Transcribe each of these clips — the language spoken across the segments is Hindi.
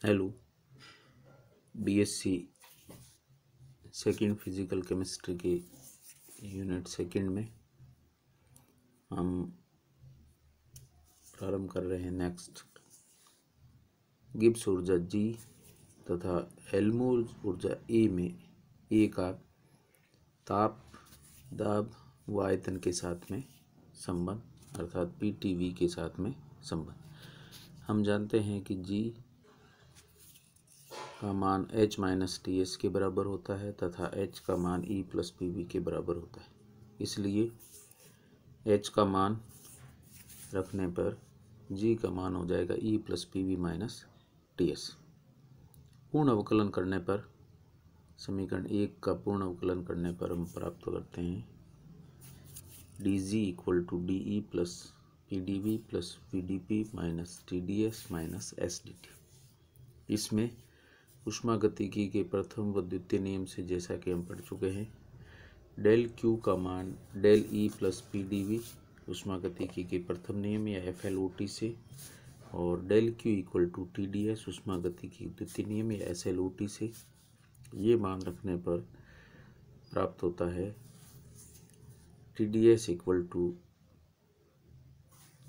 Hello. BSc second physical chemistry के यूनिट सेकेंड में हम प्रारंभ कर रहे हैं नेक्स्ट गिब्स ऊर्जा जी तथा हेल्महोल्ट्ज ऊर्जा ए में ए का ताप, दाब व आयतन के साथ में संबंध अर्थात पीटीवी के साथ में संबंध। हम जानते हैं कि जी का मान h माइनस टी एस के बराबर होता है तथा h का मान E प्लस पी वी के बराबर होता है। इसलिए h का मान रखने पर g का मान हो जाएगा E plus P V minus T S. पूर्ण अवकलन करने पर समीकरण 1 का पूर्ण अवकलन करने पर हम प्राप्त करते हैं D G equal to D E plus P D V plus P D P minus T D S minus S D T. इसमें ऊष्मागतिकी के प्रथम व द्वितीय नियम से जैसा कि हम पढ़ चुके हैं, डेल क्यू का मान del E plus P D V ऊष्मागतिकी के प्रथम नियम या एफ एल ओ टी से, और del Q equal to T D S ऊष्मागतिकी के द्वितीय नियम या एस एल ओ टी से ये मान रखने पर प्राप्त होता है T D S equal to,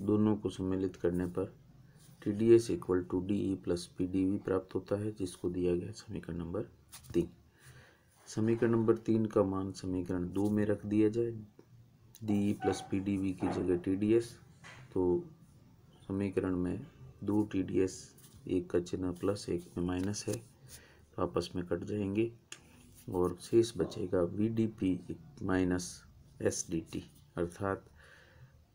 दोनों को सम्मिलित करने पर T D S equal to D E plus P D V प्राप्त होता है, जिसको दिया गया समीकरण नंबर 3। समीकरण नंबर 3 का मान समीकरण 2 में रख दिया जाए, D E plus P D V की जगह टी डी एस, तो समीकरण में 2 टी डी एस, एक का चिन्ह प्लस एक में माइनस है तो आपस में कट जाएंगे और शेष बचेगा V D P minus S D T अर्थात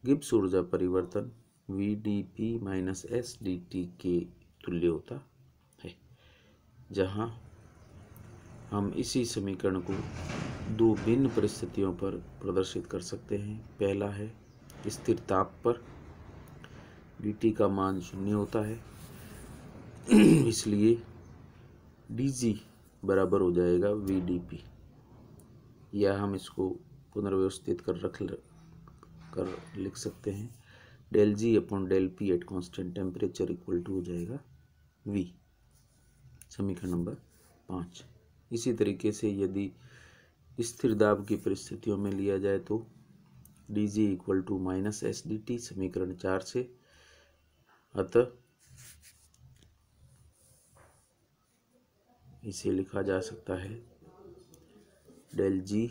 गिब्स ऊर्जा परिवर्तन V D P minus S D T के तुल्य होता है, जहाँ हम इसी समीकरण को दो भिन्न परिस्थितियों पर प्रदर्शित कर सकते हैं। पहला है स्थिर ताप पर डी टी का मान 0 होता है, इसलिए डी जी बराबर हो जाएगा वी डी पी, या हम इसको पुनर्व्यवस्थित कर लिख सकते हैं del G upon del P at constant temperature equal to हो जाएगा वी, समीकरण नंबर 5। इसी तरीके से यदि स्थिर दाब की परिस्थितियों में लिया जाए तो D G equal to minus S D T समीकरण 4 से, अतः इसे लिखा जा सकता है del G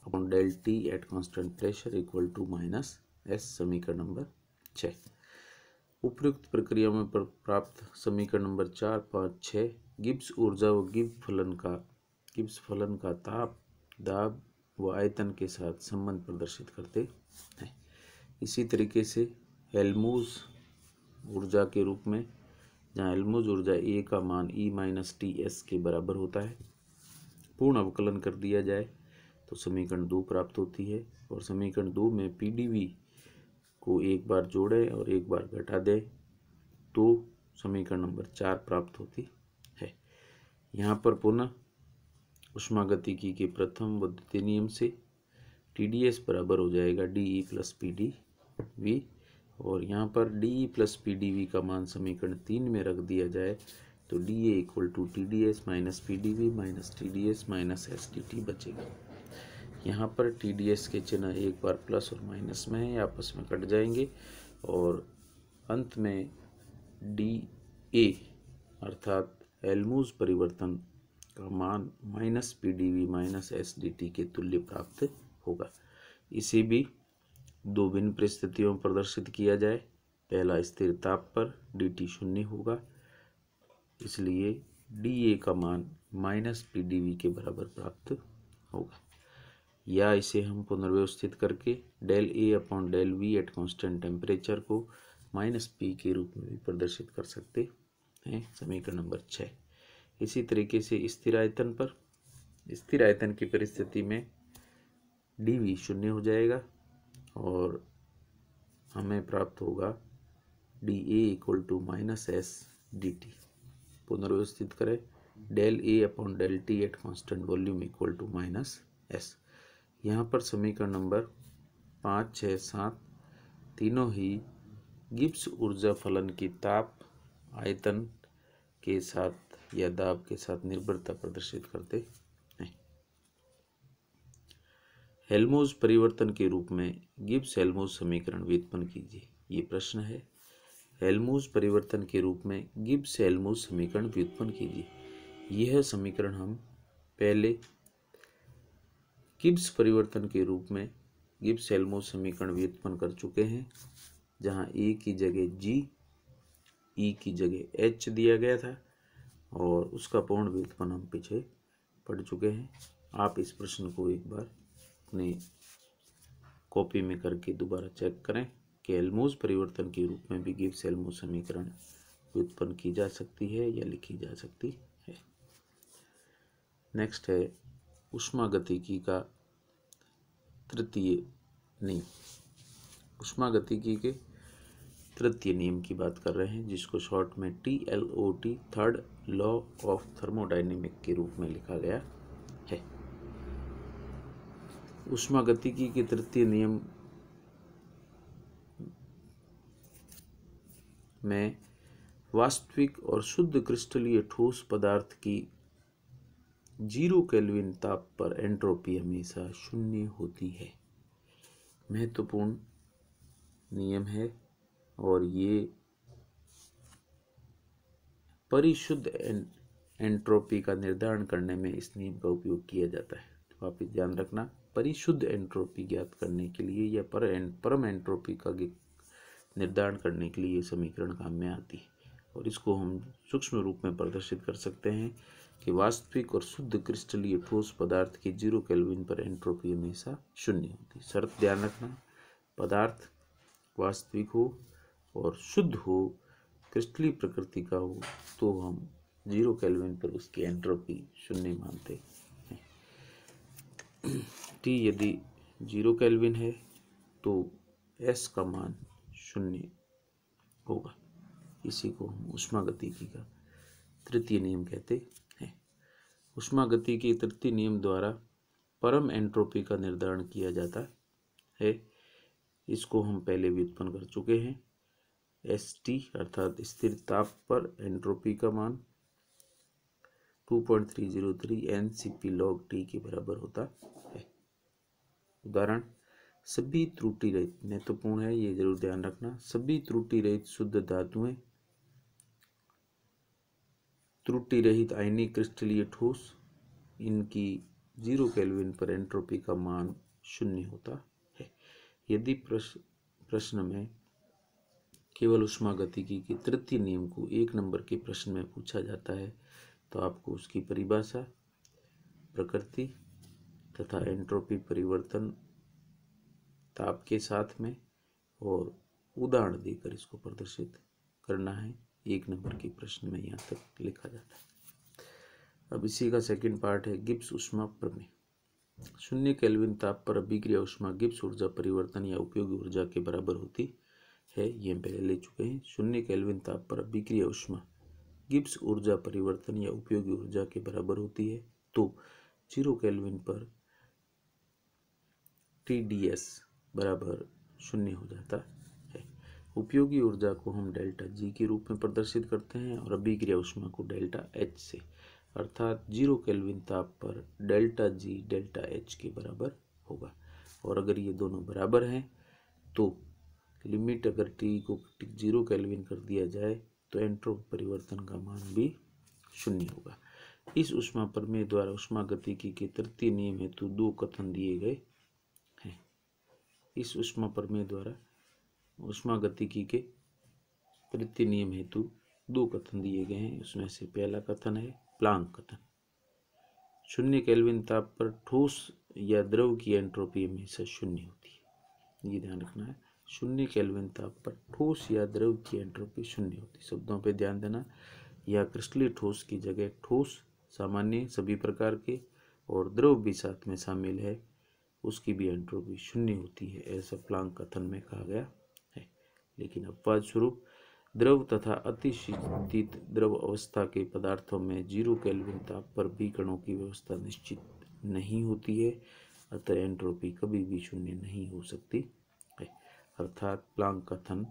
upon del T at constant pressure equal to minus S, समीकरण नंबर 6। उपयुक्त प्रक्रिया में प्राप्त समीकरण नंबर 4, 5, 6 गिब्स ऊर्जा व गिब्स फलन का ताप, दाब व आयतन के साथ संबंध प्रदर्शित करते हैं। इसी तरीके से हेल्महोल्ट्ज ऊर्जा के रूप में, जहाँ हेल्महोल्ट्ज ऊर्जा ए का मान ई माइनस टी एस के बराबर होता है, पूर्ण अवकलन कर दिया जाए तो समीकरण 2 प्राप्त होती है, और समीकरण 2 में पी डी वी को एक बार जोड़े और एक बार घटा दे तो समीकरण नंबर 4 प्राप्त होती है। यहाँ पर पुनः ऊष्मागतिकी के प्रथम व द्वितीय नियम से टी डी एस बराबर हो जाएगा D E plus P D V, और यहाँ पर D E plus P D V का मान समीकरण 3 में रख दिया जाए तो D A equal to T D S minus P D V minus T D S minus S D T बचेगा। यहाँ पर टी डी एस के चिन्ह एक बार प्लस और माइनस में है, आपस में कट जाएंगे और अंत में डी ए अर्थात हेल्महोल्ट्ज परिवर्तन का मान minus P D V minus S D T के तुल्य प्राप्त होगा। इसे भी दो भिन्न परिस्थितियों में प्रदर्शित किया जाए। पहला स्थिर ताप पर डी टी 0 होगा, इसलिए डी ए का मान माइनस पी डी वी के बराबर प्राप्त होगा, या इसे हम पुनर्व्यवस्थित करके del A upon del V at constant temperature को माइनस पी के रूप में भी प्रदर्शित कर सकते हैं, समीकरण नंबर 6। इसी तरीके से स्थिर आयतन पर, स्थिर आयतन की परिस्थिति में डी वी 0 हो जाएगा और हमें प्राप्त होगा D A equal to minus S D T. पुनर्व्यवस्थित करें del A upon del T at constant volume equal to minus S. यहाँ पर समीकरण नंबर 5, 6, 7 तीनों ही गिब्स ऊर्जा फलन की ताप आयतन के साथ या दाब के साथ निर्भरता प्रदर्शित करते हैं। हेल्महोल्ट्ज परिवर्तन के रूप में गिब्स हेल्महोल्ट्ज समीकरण व्युत्पन्न कीजिए। ये प्रश्न है। हेल्महोल्ट्ज परिवर्तन के रूप में गिब्स हेल्महोल्ट्ज समीकरण व्युत्पन्न कीजिए। यह समीकरण हम पहले गिब्स परिवर्तन के रूप में गिब्स हेल्महोल्ट्ज समीकरण व्युत्पन्न कर चुके हैं, जहां ए की जगह जी, ई की जगह एच दिया गया था और उसका पूर्ण व्युत्पन्न हम पीछे पढ़ चुके हैं। आप इस प्रश्न को एक बार अपने कॉपी में करके दोबारा चेक करें कि हेल्महोल्ट्ज परिवर्तन के रूप में भी गिब्स हेल्महोल्ट्ज समीकरण व्युत्पन्न की जा सकती है या लिखी जा सकती है। नेक्स्ट है ऊष्मागतिकी का तृतीय नियम। ऊष्मागतिकी के तृतीय नियम की बात कर रहे हैं, जिसको शॉर्ट में TLOT, third law of thermodynamic के रूप में लिखा गया है। ऊष्मागतिकी के तृतीय नियम में वास्तविक और शुद्ध क्रिस्टलीय ठोस पदार्थ की 0 केल्विन ताप पर एंट्रोपी हमेशा शून्य होती है। महत्वपूर्ण नियम है और ये परिशुद्ध एंट्रोपी का निर्धारण करने में इस नियम का उपयोग किया जाता है। तो आप ध्यान रखना, परिशुद्ध एंट्रोपी ज्ञात करने के लिए या परम एंट्रोपी का निर्धारण करने के लिए ये समीकरण काम में आती है। और इसको हम सूक्ष्म रूप में प्रदर्शित कर सकते हैं कि वास्तविक और शुद्ध क्रिस्टलीय ठोस पदार्थ की 0 केल्विन पर एंट्रोपी हमेशा शून्य होती है। शर्त ध्यान रखना, पदार्थ वास्तविक हो और शुद्ध हो, क्रिस्टलीय प्रकृति का हो, तो हम 0 केल्विन पर उसकी एंट्रोपी शून्य मानते हैं। T यदि 0 केल्विन है तो S का मान शून्य होगा। इसी को हम ऊष्मागतिकी का तृतीय नियम कहते हैं। ऊष्मागतिकी के तृतीय नियम द्वारा परम एंट्रोपी का निर्धारण किया जाता है। इसको हम पहले व्युत्पन्न कर चुके हैं। ST अर्थात स्थिर ताप पर एंट्रोपी का मान 2.303 NCP log T के बराबर होता है। उदाहरण, सभी त्रुटि रहित, महत्वपूर्ण है ये जरूर ध्यान रखना, सभी त्रुटि रहित शुद्ध धातुएं, त्रुटि रहित आयनिक क्रिस्टलीय ठोस, इनकी 0 केल्विन पर एंट्रोपी का मान शून्य होता है। यदि प्रश्न में केवल ऊष्मागतिकी के तृतीय नियम को 1 नंबर के प्रश्न में पूछा जाता है तो आपको उसकी परिभाषा, प्रकृति तथा एंट्रोपी परिवर्तन ताप के साथ में और उदाहरण देकर इसको प्रदर्शित करना है। 1 नंबर के प्रश्न में यहाँ तक लिखा जाता है। अब इसी का सेकंड पार्ट है गिब्स ऊष्मा प्रमेय। 0 केल्विन ताप पर अभिक्रिया ऊष्मा गिब्स ऊर्जा परिवर्तन या उपयोगी ऊर्जा के बराबर होती है। ये हम पहले ले चुके हैं। 0 केल्विन ताप पर अभिक्रिया ऊष्मा गिब्स ऊर्जा परिवर्तन या उपयोगी ऊर्जा के बराबर होती है तो 0 केल्विन पर TdS बराबर 0 हो जाता है। उपयोगी ऊर्जा को हम डेल्टा G के रूप में प्रदर्शित करते हैं और अभिक्रिया ऊष्मा को डेल्टा H से, अर्थात 0 केल्विन ताप पर डेल्टा G डेल्टा H के बराबर होगा। और अगर ये दोनों बराबर हैं तो लिमिट अगर T को 0 केल्विन कर दिया जाए तो एंट्रोपी परिवर्तन का मान भी 0 होगा। इस ऊष्मा प्रमेय द्वारा ऊष्मागतिकी के तृतीय नियम हेतु 2 कथन दिए गए हैं। इस ऊष्मा प्रमेय द्वारा ऊष्मागतिकी के तृतीय नियम हेतु 2 कथन दिए गए हैं। उसमें से पहला कथन है प्लांक कथन। 0 केल्विन ताप पर ठोस या द्रव की एंट्रोपी हमेशा 0 होती है। ये ध्यान रखना है, 0 केल्विन ताप पर ठोस या द्रव की एंट्रोपी 0 होती है। शब्दों पे ध्यान देना, या क्रिस्टलीय ठोस की जगह ठोस सामान्य सभी प्रकार के और द्रव भी साथ में शामिल है, उसकी भी एंट्रोपी 0 होती है, ऐसा प्लांक कथन में कहा गया है। लेकिन अपवाद स्वरूप द्रव तथा अतिशीतित द्रव अवस्था के पदार्थों में 0 केल्विन ताप पर भी कणों की व्यवस्था निश्चित नहीं होती है, अतः एंट्रोपी कभी भी 0 नहीं हो सकती है। अर्थात प्लांक कथन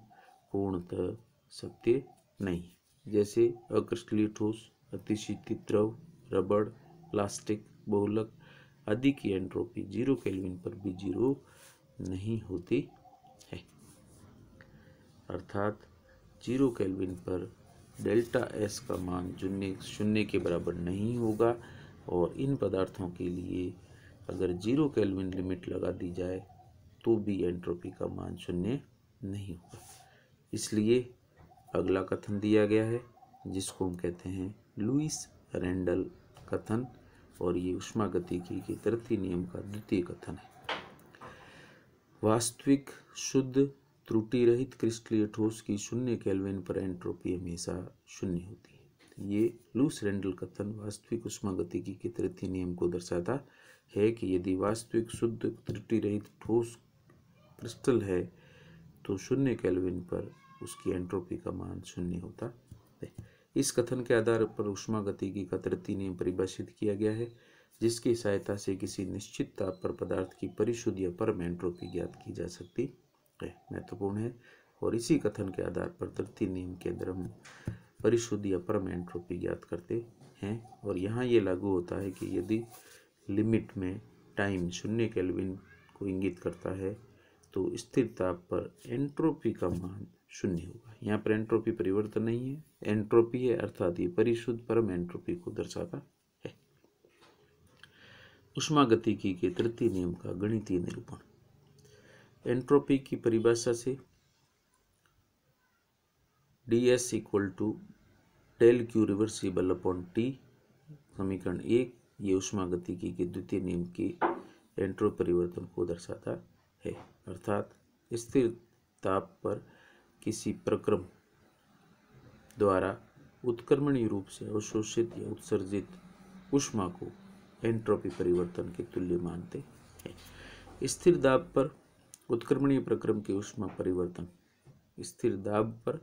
पूर्णतः सत्य नहीं है। जैसे अक्रिस्टलीय ठोस, अतिशीतित द्रव, रबड़, प्लास्टिक, बहुलक आदि की एंट्रोपी 0 केल्विन पर भी 0 नहीं होती है। अर्थात 0 केल्विन पर डेल्टा एस का मान शून्य के बराबर नहीं होगा और इन पदार्थों के लिए अगर 0 केल्विन लिमिट लगा दी जाए तो भी एंट्रोपी का मान शून्य नहीं होगा। इसलिए अगला कथन दिया गया है जिसको हम कहते हैं लुईस रेंडल कथन और ये ऊष्मागतिकी के तृतीय नियम का द्वितीय कथन है। वास्तविक शुद्ध त्रुटि रहित क्रिस्टलीय ठोस की 0 केल्विन पर एंट्रोपी हमेशा शून्य होती है। ये लुईस रेंडल कथन वास्तविक ऊष्मागतिकी के तृतीय नियम को दर्शाता है कि यदि वास्तविक शुद्ध त्रुटि रहित ठोस क्रिस्टल है तो 0 केल्विन पर उसकी एंट्रोपी का मान शून्य होता है। इस कथन के आधार पर ऊष्मागतिकी का तृतीय नियम परिभाषित किया गया है जिसकी सहायता से किसी निश्चित ताप पर पदार्थ की परिशुद्ध या परम एंट्रोपी ज्ञात की जा सकती है। महत्वपूर्ण है। और इसी कथन के आधार पर तृतीय नियम के अंदर हम परिशुद्ध या परम एंट्रोपी ज्ञात करते हैं और यहाँ ये लागू होता है कि यदि लिमिट में टाइम 0 केल्विन को इंगित करता है तो स्थिर ताप पर एंट्रोपी का मान शून्य होगा। यहाँ पर एंट्रोपी परिवर्तन नहीं है, एंट्रोपी है, अर्थात ये परिशुद्ध परम एंट्रोपी को दर्शाता है। ऊष्मागतिकी के तृतीय नियम का गणितीय निरूपण। एंट्रोपी की परिभाषा से ds equal to del Q reversible upon T, समीकरण 1, ये ऊष्मागतिकी के द्वितीय नियम के एंट्रोपी परिवर्तन को दर्शाता है। अर्थात स्थिर ताप पर किसी प्रक्रम द्वारा उत्क्रमणीय रूप से अवशोषित या उत्सर्जित ऊष्मा को एंट्रोपी परिवर्तन के तुल्य मानते हैं। स्थिर दाब पर उत्क्रमणीय प्रक्रम की ऊष्मा परिवर्तन, स्थिर दाब पर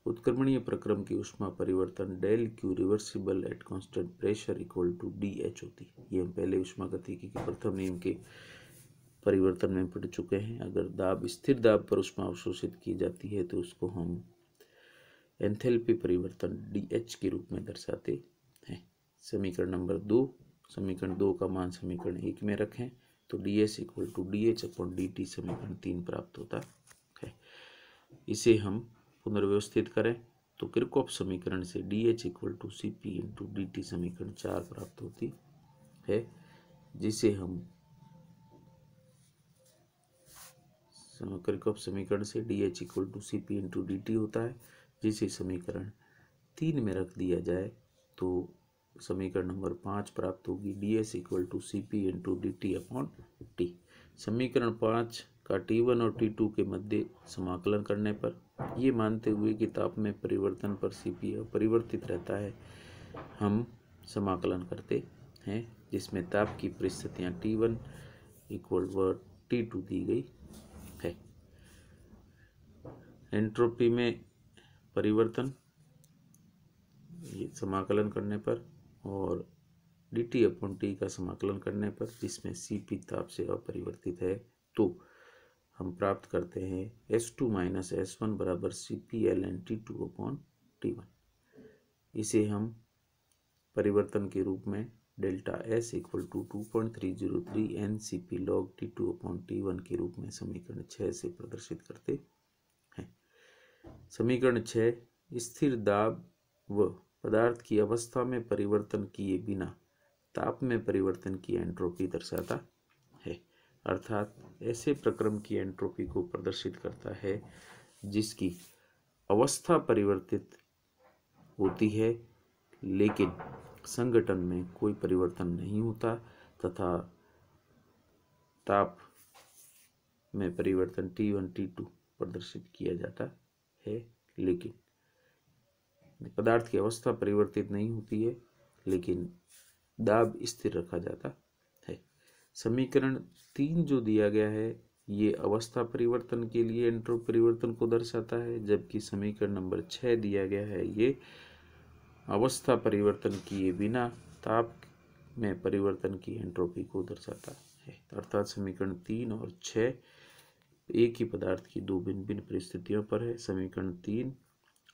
उत्क्रमणीय प्रक्रम की ऊष्मा परिवर्तन del Q reversible at constant pressure equal to D H होती है। ये हम पहले ऊष्मागतिकी के प्रथम नियम के परिवर्तन में पढ़ चुके हैं। अगर दाब स्थिर दाब पर ऊष्मा अवशोषित की जाती है तो उसको हम एंथैल्पी परिवर्तन डीएच के रूप में दर्शाते हैं। समीकरण नंबर 2, समीकरण 2 का मान समीकरण 1 में रखें तो ds equal to D H upon D T समीकरण 3 प्राप्त होता है। इसे हम पुनर्व्यवस्थित करें तो किरचॉफ समीकरण से dh equal to C P into D T समीकरण 4 प्राप्त होती है, जिसे हम किरचॉफ समीकरण से dh equal to C P into D T होता है, जिसे समीकरण 3 में रख दिया जाए तो समीकरण नंबर 5 प्राप्त होगी ds equal to C P into D T upon T. समीकरण 5 का T1 और T2 के मध्य समाकलन करने पर, ये मानते हुए कि ताप में परिवर्तन पर Cp अपरिवर्तित रहता है, हम समाकलन करते हैं जिसमें ताप की परिस्थितियाँ T1 इक्वल व T2 दी गई है। एंट्रोपी में परिवर्तन ये समाकलन करने पर और dt अपॉन टी का समाकलन करने पर जिसमें Cp ताप से अपरिवर्तित है तो हम प्राप्त करते हैं S2 माइनस S1 बराबर CpLn T2 अपॉन T1। इसे हम परिवर्तन के रूप में delta S equal to 2.303 NCp log T2 upon T1 के रूप में समीकरण 6 से प्रदर्शित करते हैं। समीकरण 6 स्थिर दाब व पदार्थ की अवस्था में परिवर्तन किए बिना ताप में परिवर्तन की एंट्रोपी दर्शाता है। अर्थात ऐसे प्रक्रम की एंट्रोपी को प्रदर्शित करता है जिसकी अवस्था परिवर्तित होती है लेकिन संगठन में कोई परिवर्तन नहीं होता तथा ताप में परिवर्तन T1 T2 प्रदर्शित किया जाता है, लेकिन पदार्थ की अवस्था परिवर्तित नहीं होती है लेकिन दाब स्थिर रखा जाता है। समीकरण 3 जो दिया गया है ये अवस्था परिवर्तन के लिए एंट्रोपी परिवर्तन को दर्शाता है, जबकि समीकरण नंबर 6 दिया गया है ये अवस्था परिवर्तन किए बिना ताप में परिवर्तन की एंट्रोपी को दर्शाता है। अर्थात समीकरण 3 और 6 एक ही पदार्थ की दो भिन्न भिन्न परिस्थितियों पर है। समीकरण 3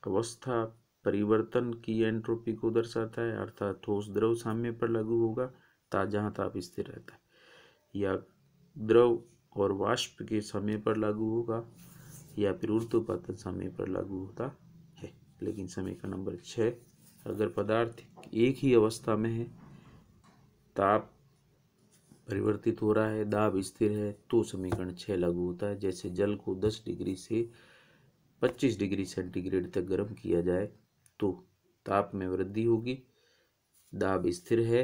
अवस्था परिवर्तन की एंट्रोपी को दर्शाता है, अर्थात ठोस द्रव साम्य पर लागू होगा जहाँ ताप स्थिर रहता है, या द्रव और वाष्प के समय पर लागू होगा, या फिर ऊर्ध्वपातन समय पर लागू होता है। लेकिन समीकरण नंबर 6 अगर पदार्थ एक ही अवस्था में है, ताप परिवर्तित हो रहा है, दाब स्थिर है, तो समीकरण 6 लागू होता है। जैसे जल को 10 डिग्री से 25 डिग्री सेंटीग्रेड तक गर्म किया जाए तो ताप में वृद्धि होगी, दाब स्थिर है,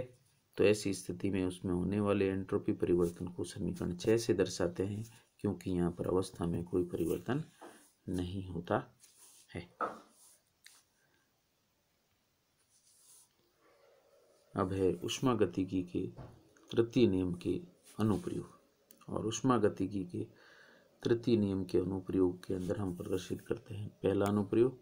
तो ऐसी स्थिति में उसमें होने वाले एंट्रोपी परिवर्तन को समीकरण 6 से दर्शाते हैं, क्योंकि यहाँ पर अवस्था में कोई परिवर्तन नहीं होता है। अब है ऊष्मागतिकी के तृतीय नियम के अनुप्रयोग, और ऊष्मागतिकी के तृतीय नियम के अनुप्रयोग के अंदर हम प्रदर्शित करते हैं। पहला अनुप्रयोग,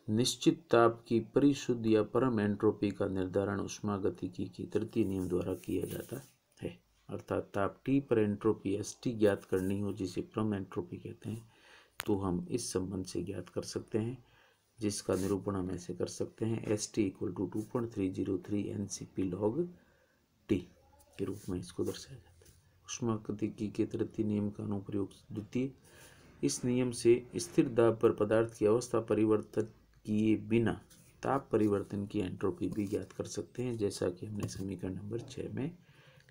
निश्चित ताप की परिशुद्ध या परम एंट्रोपी का निर्धारण ऊष्मागतिकी के तृतीय नियम द्वारा किया जाता है। अर्थात ताप T पर एंट्रोपी ST ज्ञात करनी हो, जिसे परम एंट्रोपी कहते हैं, तो हम इस संबंध से ज्ञात कर सकते हैं, जिसका निरूपण हम ऐसे कर सकते हैं, ST = 2.303 NCP log T के रूप में इसको दर्शाया जाता है। ऊष्मागतिकी के तृतीय नियम का अनुप्रयोग द्वितीय, इस नियम से स्थिर दाब पर पदार्थ की अवस्था परिवर्तन किए बिना ताप परिवर्तन की एंट्रोपी भी ज्ञात कर सकते हैं, जैसा कि हमने समीकरण नंबर 6 में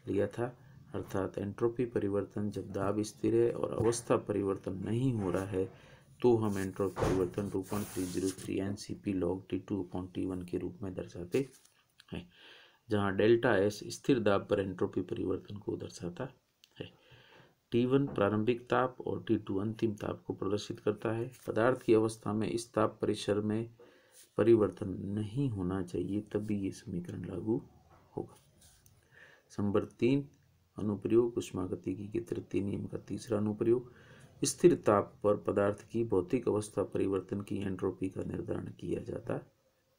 लिया था। अर्थात एंट्रोपी परिवर्तन जब दाब स्थिर है और अवस्था परिवर्तन नहीं हो रहा है, तो हम एंट्रोपी परिवर्तन 2.303 NCP log T2/T1 के रूप में दर्शाते हैं, जहां डेल्टा S स्थिर दाब पर एंट्रोपी परिवर्तन को दर्शाता है। T1 प्रारंभिक ताप और T2 अंतिम ताप को प्रदर्शित करता है। पदार्थ की अवस्था में इस ताप परिसर में परिवर्तन नहीं होना चाहिए, तभी ये समीकरण लागू होगा। नंबर 3 अनुप्रयोग, ऊष्मागतिकी के तृतीय नियम का तीसरा अनुप्रयोग, स्थिर ताप पर पदार्थ की भौतिक अवस्था परिवर्तन की एंट्रोपी का निर्धारण किया जाता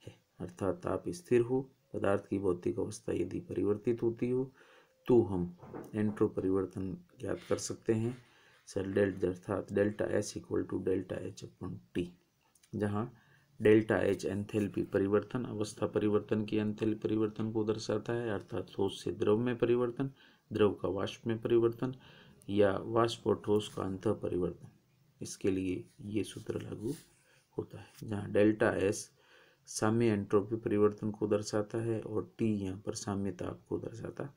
है। अर्थात ताप स्थिर हो, पदार्थ की भौतिक अवस्था यदि परिवर्तित होती हो, तो हम एंट्रो परिवर्तन ज्ञात कर सकते हैं, अर्थात डेल्टा S = डेल्टा H/T, जहाँ डेल्टा H एंथैल्पी परिवर्तन, अवस्था परिवर्तन की एंथैल्पी परिवर्तन को दर्शाता है, अर्थात ठोस से द्रव में परिवर्तन, द्रव का वाष्प में परिवर्तन, या वाष्प और ठोस का अंतः परिवर्तन। इसके लिए ये सूत्र लागू होता है, जहाँ डेल्टा S साम्य एंट्रोपी परिवर्तन को दर्शाता है और T यहाँ पर साम्य ताप को दर्शाता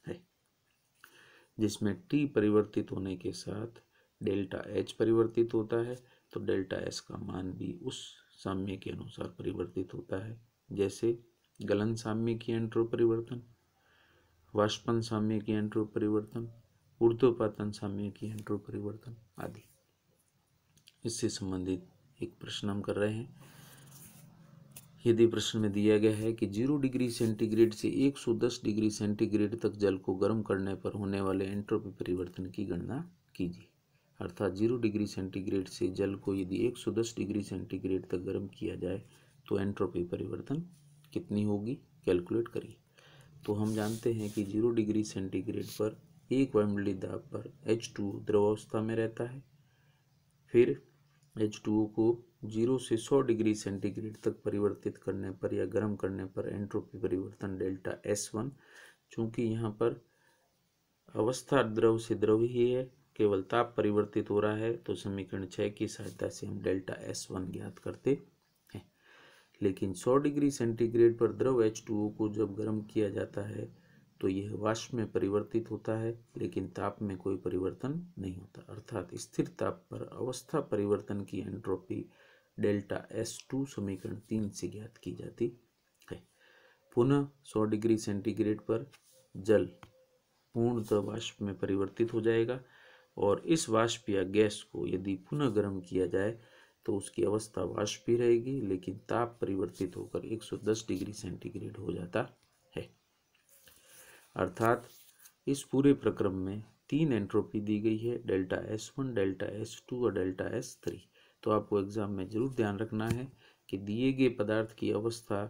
है, जिसमें T परिवर्तित होने के साथ डेल्टा H परिवर्तित होता है, तो डेल्टा S का मान भी उस साम्य के अनुसार परिवर्तित होता है, जैसे गलन साम्य की एंट्रोपी परिवर्तन, वाष्पन साम्य की एंट्रोपी परिवर्तन, ऊर्ध्वपातन साम्य की एंट्रोपी परिवर्तन आदि। इससे संबंधित एक प्रश्न हम कर रहे हैं। यदि प्रश्न में दिया गया है कि 0 डिग्री सेंटीग्रेड से 110 डिग्री सेंटीग्रेड तक जल को गर्म करने पर होने वाले एंट्रोपी परिवर्तन की गणना कीजिए। अर्थात 0 डिग्री सेंटीग्रेड से जल को यदि 110 डिग्री सेंटीग्रेड तक गर्म किया जाए तो एंट्रोपी परिवर्तन कितनी होगी, कैलकुलेट करिए। तो हम जानते हैं कि 0 डिग्री सेंटीग्रेड पर 1 वायुमंडलीय दाब पर H2O द्रवावस्था में रहता है। फिर H2O को 0 से 100 डिग्री सेंटीग्रेड तक परिवर्तित करने पर या गर्म करने पर एंट्रोपी परिवर्तन डेल्टा S1, चूंकि यहाँ पर अवस्था द्रव से द्रव ही है, केवल ताप परिवर्तित हो रहा है, तो समीकरण 6 की सहायता से हम डेल्टा S1 ज्ञात करते हैं। लेकिन 100 डिग्री सेंटीग्रेड पर द्रव H2O को जब गर्म किया जाता है तो यह वाष्प में परिवर्तित होता है, लेकिन ताप में कोई परिवर्तन नहीं होता। अर्थात स्थिर ताप पर अवस्था परिवर्तन की एंट्रोपी डेल्टा S2 समीकरण 3 से ज्ञात की जाती है। पुनः 100 डिग्री सेंटीग्रेड पर जल पूर्णतः वाष्प में परिवर्तित हो जाएगा, और इस वाष्प या गैस को यदि पुनः गर्म किया जाए तो उसकी अवस्था वाष्प ही रहेगी, लेकिन ताप परिवर्तित होकर 110 डिग्री सेंटीग्रेड हो जाता है। अर्थात इस पूरे प्रक्रम में 3 एंट्रोपी दी गई है, डेल्टा S1, डेल्टा S2 और डेल्टा S3। तो आपको एग्जाम में जरूर ध्यान रखना है कि दिए गए पदार्थ की अवस्था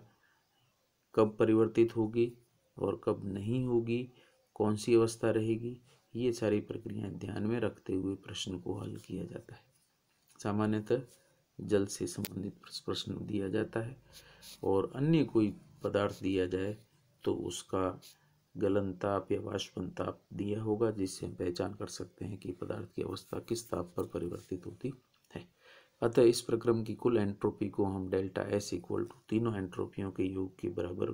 कब परिवर्तित होगी और कब नहीं होगी, कौन सी अवस्था रहेगी, ये सारी प्रक्रियाएं ध्यान में रखते हुए प्रश्न को हल किया जाता है। सामान्यतः जल से संबंधित प्रश्न दिया जाता है और अन्य कोई पदार्थ दिया जाए तो उसका गलन ताप या वाष्पन ताप दिया होगा, जिससे हम पहचान कर सकते हैं कि पदार्थ की अवस्था किस ताप पर परिवर्तित होती है। अतः इस प्रक्रम की कुल एंट्रोपी को हम डेल्टा एस इक्वल टू तीनों एंट्रोपियों के योग के बराबर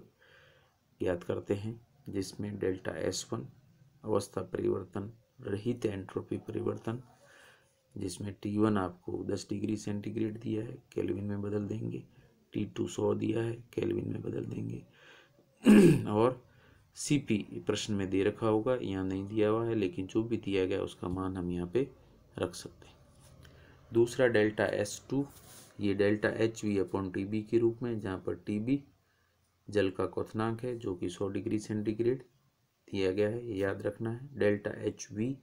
ज्ञात करते हैं, जिसमें डेल्टा S1 अवस्था परिवर्तन रहित एंट्रोपी परिवर्तन, जिसमें T1 आपको 10 डिग्री सेंटीग्रेड दिया है, केल्विन में बदल देंगे, T2 100 दिया है, केल्विन में बदल देंगे और Cp प्रश्न में दे रखा होगा, यहाँ नहीं दिया हुआ है, लेकिन जो भी दिया गया उसका मान हम यहाँ पे रख सकते हैं। दूसरा डेल्टा S2, ये डेल्टा HV/TB के रूप में, जहाँ पर TB जल का क्वथनांक है जो कि 100 डिग्री सेंटीग्रेड दिया गया है, ये याद रखना है। डेल्टा HV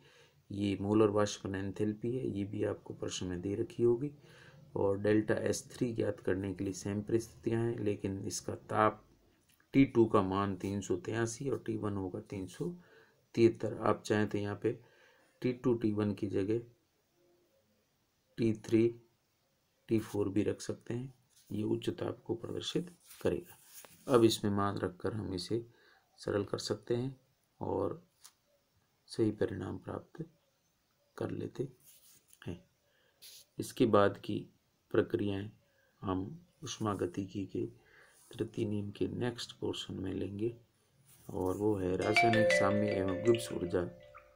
ये मोलर वाष्पन एंथैल्पी है, ये भी आपको प्रश्न में दे रखी होगी। और डेल्टा S3 ज्ञात करने के लिए सेम परिस्थितियाँ हैं, लेकिन इसका ताप T2 का मान 383 और T1 होगा 373। आप चाहें तो यहाँ पे T2 T1 की जगह T3 T4 भी रख सकते हैं, ये उच्च ताप को प्रदर्शित करेगा। अब इसमें मान रखकर हम इसे सरल कर सकते हैं और सही परिणाम प्राप्त कर लेते हैं। इसके बाद की प्रक्रियाएं हम ऊष्मागतिकी के तृतीय नियम के नेक्स्ट पोर्शन में लेंगे, और वो है रासायनिक साम्य एवं गिब्स ऊर्जा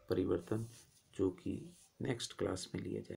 परिवर्तन, जो कि नेक्स्ट क्लास में लिया जाएगा।